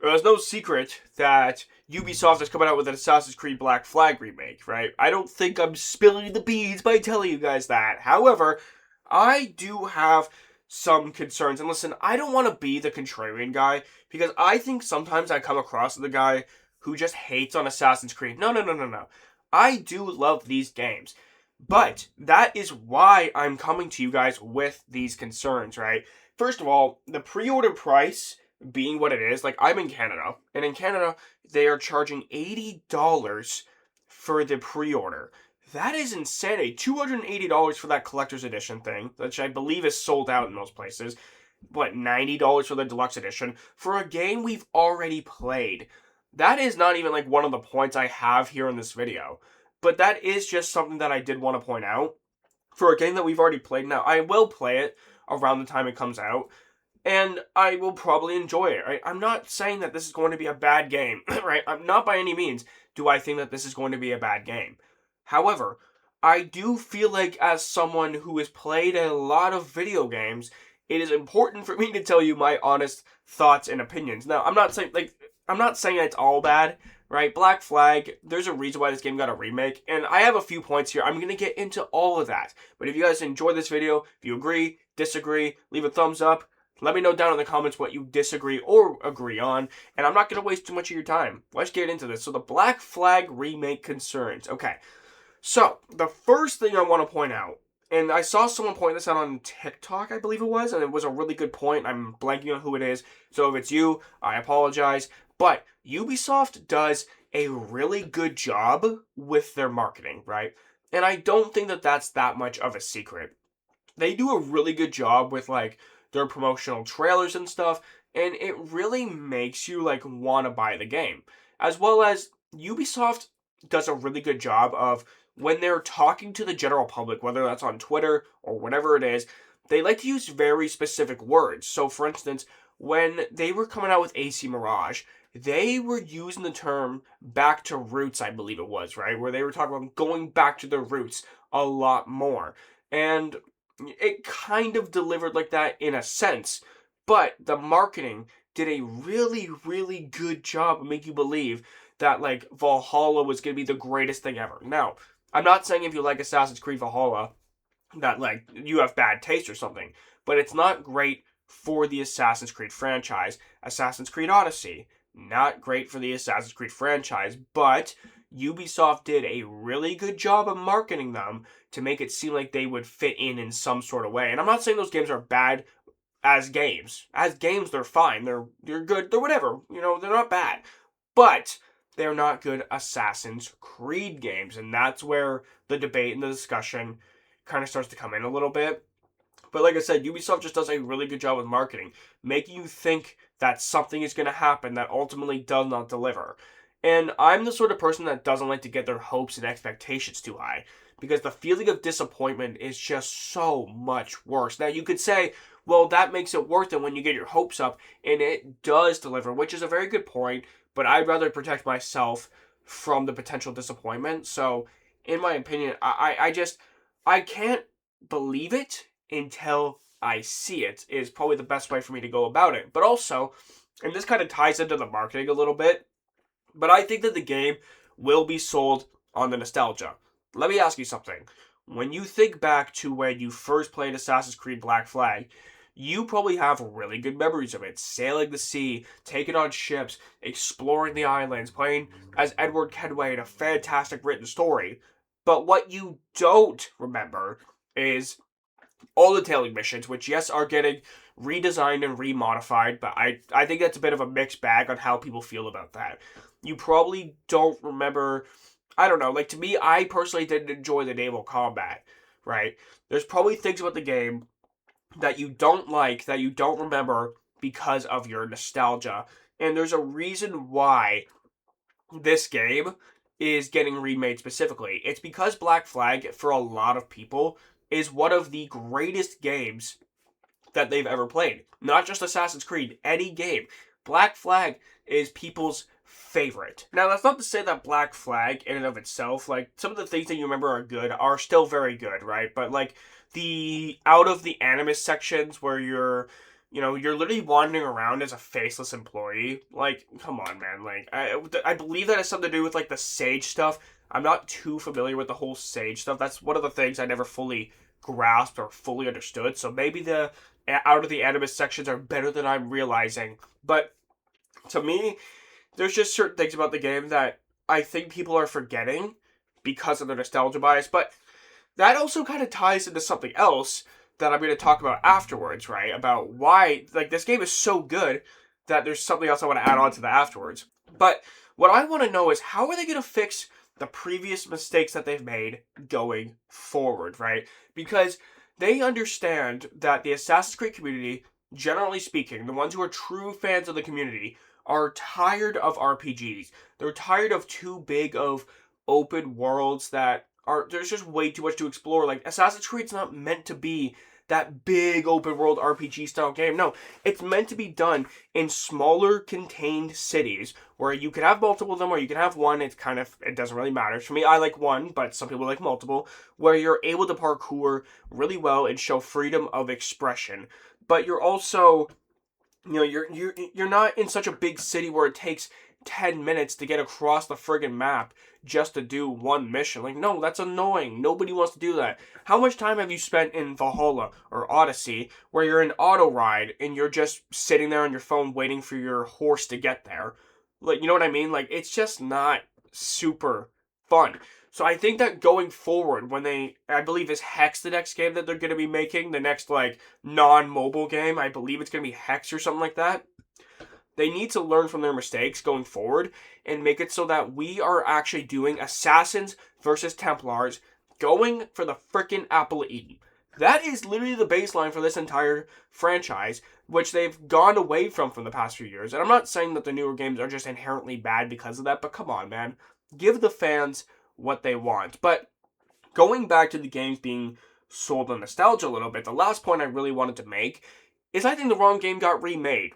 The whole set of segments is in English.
Well, it's no secret that Ubisoft is coming out with an Assassin's Creed Black Flag remake, right? I don't think I'm spilling the beans by telling you guys that. However, I do have some concerns. And listen, I don't want to be the contrarian guy because I think sometimes I come across as the guy who just hates on Assassin's Creed. No, no, no, no, no. I do love these games. But that is why I'm coming to you guys with these concerns, right? First of all, the pre-order price being what it is, like I'm in Canada, and in Canada, they are charging $80 for the pre-order. That is insanity. $280 for that collector's edition thing, which I believe is sold out in most places. What, $90 for the deluxe edition for a game we've already played. That is not even like one of the points I have here in this video. But that is just something that I did want to point out. For a game that we've already played now, I will play it around the time it comes out. And I will probably enjoy it, right? I'm not saying that this is going to be a bad game, right? I'm not by any means do I think that this is going to be a bad game. However, I do feel like as someone who has played a lot of video games, it is important for me to tell you my honest thoughts and opinions. Now, I'm not saying it's all bad, right? Black Flag, there's a reason why this game got a remake, and I have a few points here. I'm going to get into all of that. But if you guys enjoy this video, if you agree, disagree, leave a thumbs up. Let me know down in the comments what you disagree or agree on, and I'm not going to waste too much of your time. Let's get into this. So the Black Flag remake concerns. Okay, so the first thing I want to point out, and I saw someone point this out on TikTok, I believe it was, and it was a really good point. I'm blanking on who it is, so if it's you, I apologize. But Ubisoft does a really good job with their marketing, right? And I don't think that that's that much of a secret. They do a really good job with, like, their promotional trailers and stuff, and it really makes you like want to buy the game. As well as Ubisoft does a really good job of when they're talking to the general public, whether that's on Twitter or whatever it is, they like to use very specific words. So for instance, when they were coming out with AC Mirage, they were using the term back to roots, I believe it was, right? Where they were talking about going back to their roots a lot more. And it kind of delivered like that in a sense, but the marketing did a really, really good job of making you believe that like Valhalla was going to be the greatest thing ever. Now, I'm not saying if you like Assassin's Creed Valhalla that like you have bad taste or something, but it's not great for the Assassin's Creed franchise. Assassin's Creed Odyssey, not great for the Assassin's Creed franchise, but Ubisoft did a really good job of marketing them to make it seem like they would fit in some sort of way. And I'm not saying those games are bad as games. As games, they're fine. They're good. They're whatever. You know, they're not bad. But they're not good Assassin's Creed games. And that's where the debate and the discussion kind of starts to come in a little bit. But like I said, Ubisoft just does a really good job with marketing, making you think that something is going to happen that ultimately does not deliver. And I'm the sort of person that doesn't like to get their hopes and expectations too high, because the feeling of disappointment is just so much worse. Now, you could say, well, that makes it worth it when you get your hopes up, and it does deliver, which is a very good point, but I'd rather protect myself from the potential disappointment. So, in my opinion, I can't believe it until I see it, is probably the best way for me to go about it. But also, and this kind of ties into the marketing a little bit, but I think that the game will be sold on the nostalgia. Let me ask you something. When you think back to when you first played Assassin's Creed Black Flag, you probably have really good memories of it. Sailing the sea, taking on ships, exploring the islands, playing as Edward Kenway in a fantastic written story. But what you don't remember is all the tailing missions, which, yes, are getting redesigned and remodified, but I think that's a bit of a mixed bag on how people feel about that. You probably don't remember, I don't know, like to me, I personally didn't enjoy the naval combat, right? There's probably things about the game that you don't like, that you don't remember because of your nostalgia. And there's a reason why this game is getting remade specifically. It's because Black Flag, for a lot of people, is one of the greatest games that they've ever played. Not just Assassin's Creed, any game. Black Flag is people's favorite. Now, that's not to say that Black Flag, in and of itself, like, some of the things that you remember are good, are still very good, right? But, like, the out of the Animus sections where you're You know, you're literally wandering around as a faceless employee. Like, come on, man. Like, I believe that has something to do with, like, the Sage stuff. I'm not too familiar with the whole Sage stuff. That's one of the things I never fully grasped or fully understood. So maybe the out of the Animus sections are better than I'm realizing. But to me, there's just certain things about the game that I think people are forgetting because of the nostalgia bias. But that also kind of ties into something else that I'm going to talk about afterwards, right? About why, like, this game is so good that there's something else I want to add on to that afterwards. But what I want to know is how are they going to fix the previous mistakes that they've made going forward, right? Because they understand that the Assassin's Creed community, generally speaking, the ones who are true fans of the community, are tired of RPGs. They're tired of too big of open worlds that are, there's just way too much to explore. Like, Assassin's Creed's not meant to be that big open world RPG style game. No, it's meant to be done in smaller contained cities where you can have multiple of them or you can have one. It's kind of, it doesn't really matter. For me, I like one, but some people like multiple, where you're able to parkour really well and show freedom of expression. But you're also, you know, you're not in such a big city where it takes 10 minutes to get across the friggin' map just to do one mission. Like, no, that's annoying. Nobody wants to do that. How much time have you spent in Valhalla or Odyssey where you're in auto ride and you're just sitting there on your phone waiting for your horse to get there? Like, you know what I mean? Like, it's just not super fun. So I think that going forward, when I believe is Hex the next game that they're going to be making, the next, like, non-mobile game, I believe it's going to be Hex or something like that. They need to learn from their mistakes going forward and make it so that we are actually doing Assassins versus Templars going for the frickin' Apple of Eden. That is literally the baseline for this entire franchise, which they've gone away from the past few years. And I'm not saying that the newer games are just inherently bad because of that, but come on, man. Give the fans what they want. But going back to the games being sold on nostalgia a little bit, the last point I really wanted to make is I think the wrong game got remade.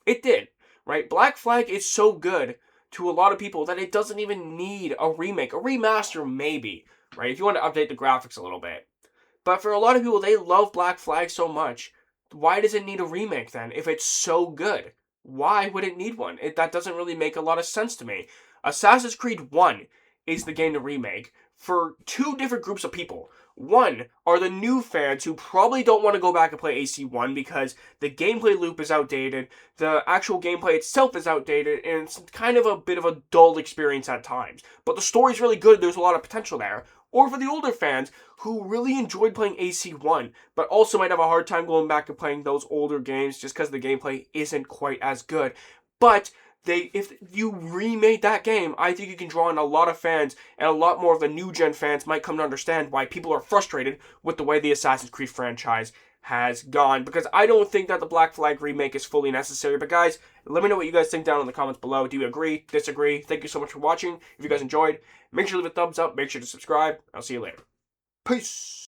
It did, right? Black Flag is so good to a lot of people that it doesn't even need a remake. A remaster, maybe, right? If you want to update the graphics a little bit. But for a lot of people, they love Black Flag so much. Why does it need a remake then? If it's so good, why would it need one? That doesn't really make a lot of sense to me. Assassin's Creed 1 is the game to remake for two different groups of people. One are the new fans who probably don't want to go back and play AC1 because the gameplay loop is outdated, the actual gameplay itself is outdated, and it's kind of a bit of a dull experience at times. But the story's really good, there's a lot of potential there. Or for the older fans who really enjoyed playing AC1, but also might have a hard time going back and playing those older games just because the gameplay isn't quite as good. But if you remade that game, I think you can draw in a lot of fans, and a lot more of the new gen fans might come to understand why people are frustrated with the way the Assassin's Creed franchise has gone. Because I don't think that the Black Flag remake is fully necessary. But guys, let me know what you guys think down in the comments below. Do you agree? Disagree? Thank you so much for watching. If you guys enjoyed, make sure to leave a thumbs up. Make sure to subscribe. I'll see you later. Peace.